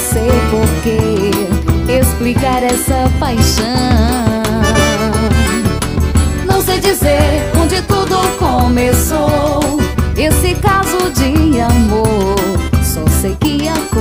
sei porquê explicar essa paixão. Não sei dizer onde tudo começou, esse caso de amor. Só sei que aconteceu.